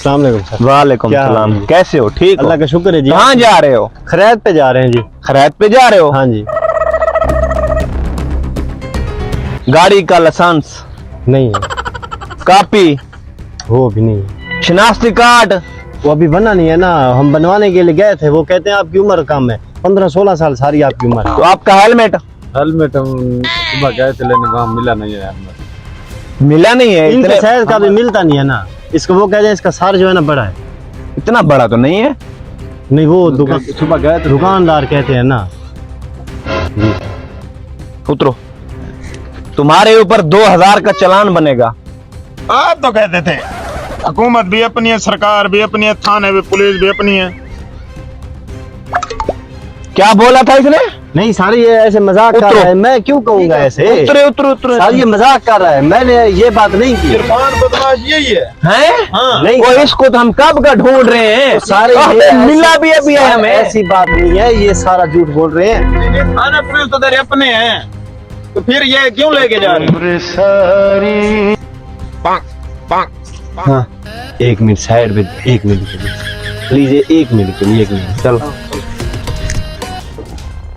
अस्सलाम वालेकुम सर। वालेकुम क्या हाल सलाम। है? कैसे हो? ठीक हो? अल्लाह का शुक्र है जी। कहाँ जा रहे हो? खैरात पे जा रहे हैं जी। खैरात पे जा रहे हो? हाँ जी। गाड़ी का लाइसेंस, नहीं है, कॉपी, वो भी नहीं है। शनाख्ती कार्ड? वो अभी बना नहीं है ना, हम बनवाने के लिए गए थे। वो कहते हैं आपकी उम्र कम है, 15-16 साल सारी आपकी उम्र तो आपका हेलमेट हेलमेट हम सुबह गए थे लेने, वहाँ मिला नहीं है हेलमेट। मिला नहीं है? इनके साइज का भी मिलता नहीं है ना। इसको वो कहते हैं इसका सार जो है ना बड़ा है। इतना बड़ा तो नहीं है। नहीं वो सुबह गए थे दुकानदार कहते हैं ना। उतरो, तुम्हारे ऊपर 2000 का चालान बनेगा। आप तो कहते थे हुकूमत भी अपनी है, सरकार भी अपनी है, थाने भी, पुलिस भी अपनी है। क्या बोला था इसने? नहीं सारी ये ऐसे मजाक कर रहा है, मैं क्यों कहूँगा ऐसे। उतरे उतरे उतरे। सारी ये मजाक कर रहा है, मैंने ये बात नहीं की। इरफान बदमाश यही है। हैं? हाँ। नहीं वो इसको तो हम कब का ढूंढ रहे हैं। सारे अबे, मिला भी अभी है हमें। ऐसी बात नहीं है, ये सारा झूठ बोल रहे हैं। थाना पुलिस तो तेरे अपने हैं, तो फिर ये क्यों लेके जा रहे हाँ, एक मिनट साइड में, एक मिनट के लिए प्लीज, एक मिनट के लिए, एक मिनट। चलो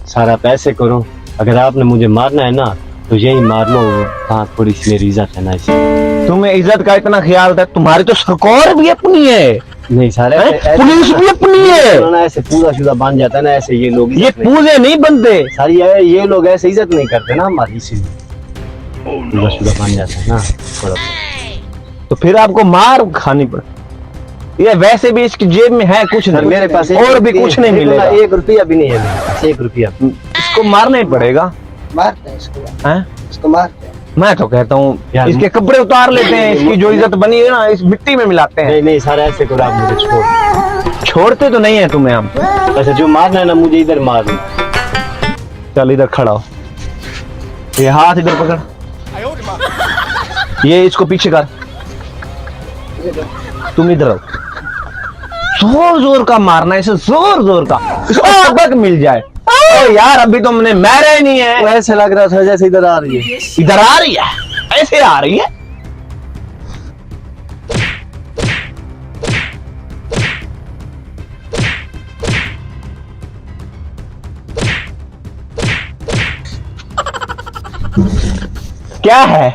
सारा पैसे करो, अगर आपने मुझे मारना है ना तो यही मार लो। हाँ, थोड़ी सी मेरी इज्जत है ना इसे। तुम्हें इज्जत का इतना ख्याल था? तुम्हारी तो सरकार भी अपनी है। नहीं सारे पुलिस भी अपनी है। ना ऐसे पूरा शुदा बन जाता है ना, ऐसे ये लोग ये इज्जत नहीं- पूजे नहीं बनते। सारी ये लोग ऐसे इज्जत नहीं करते ना हमारी, इसीलिए पूरा शुदा बन जाता है ना थोड़ा सा। तो फिर आपको मार खानी पड़े। ये वैसे भी इसकी जेब में है कुछ सर नहीं, मेरे पास और भी कुछ नहीं मिलेगा। 1 रुपया भी नहीं है मेरे पास, 1 रुपया। इसको मारना ही पड़ेगा। मारते हैं इसको, हैं? इसको मारते हैं। मैं तो कहता हूँ यार, इसके कपड़े उतार लेते हैं, इसकी जो इज्जत बनी है ना इस मिट्टी में मिलाते हैं। नहीं नहीं सारा ऐसे करो, आप मुझे छोड़। छोड़ते तो नहीं है तुम्हें हम। अच्छा जो मारना है ना मुझे इधर मार दो। चल इधर खड़ा हो, ये हाथ इधर पकड़, ये इसको पीछे कर, तुम इधर आओ। जोर जोर का मारना है इसे, जोर जोर का, इसको तक मिल जाए। ओ यार अभी तो मैंने मारा ही नहीं वो है। ऐसे लग रहा था जैसे इधर आ रही है। इधर आ रही है, ऐसे आ रही है। क्या है?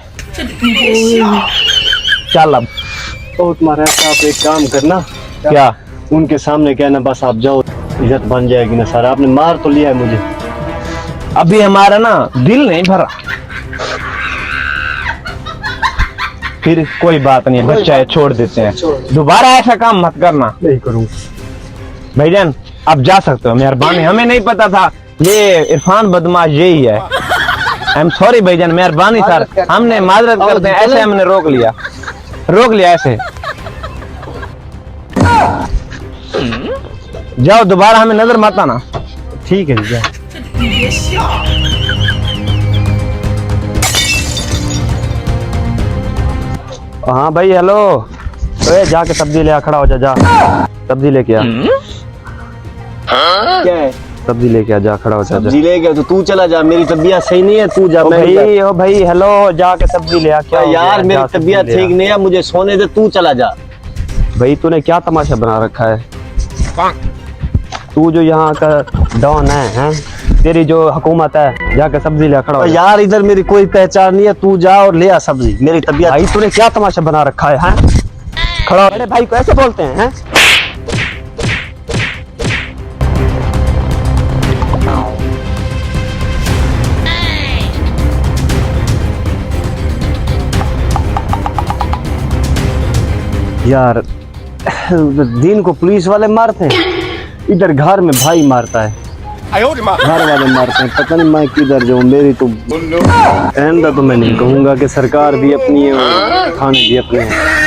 चल अब तो तुम्हारा आप एक काम करना, क्या? उनके सामने कहना बस आप जाओ, इज्जत बन जाएगी ना सर। आपने मार तो लिया है मुझे। अभी हमारा ना दिल नहीं भरा। फिर कोई बात नहीं, बच्चा है, छोड़ देते हैं। दोबारा ऐसा काम मत करना। नहीं करूँ। भाईजान आप जा सकते हो, मेहरबानी। हमें नहीं पता था ये इरफान बदमाश यही है। आई एम सॉरी भाईजान, मेहरबानी सर, हमने माजरत करते हैं, ऐसे हमने रोक लिया ऐसे। जाओ, दोबारा हमें नजर मत आना। ठीक है जी। हाँ भाई हेलो, ओए जाके सब्जी ले आ, खड़ा हो जा, जा सब्जी लेके आ। क्या है? सब्जी लेके आ, जा खड़ा हो जा। सब्जी ले गया तो तू चला जा, मेरी तबीयत सही नहीं है, तू जा। ओ मैं भाई, ओ भाई हेलो, जाके सब्जी ले आ। क्या हो यार गया? मेरी जा सब्जी तबीयत ले आ। ठीक नहीं है, मुझे सोने दे, तू चला जा। भाई तूने क्या तमाशा बना रखा है? तू जो यहाँ का डॉन है? तेरी जो हुकूमत है, जाके सब्जी ले आ, खड़ा हो जा। यार इधर मेरी कोई पहचान नहीं है, तू जा और ले आ सब्जी, मेरी तबीयत। भाई तूने क्या तमाशा बना रखा है? हैं? खड़ा हो। अरे भाई को ऐसे बोलते हैं? यार दिन को पुलिस वाले मारते हैं, इधर घर में भाई मारता है, घर वाले मारते हैं। पता नहीं मैं किधर जाऊँ। मेरी तो ऐंदा तो मैं नहीं कहूँगा कि सरकार भी अपनी है और थाने भी अपने हैं।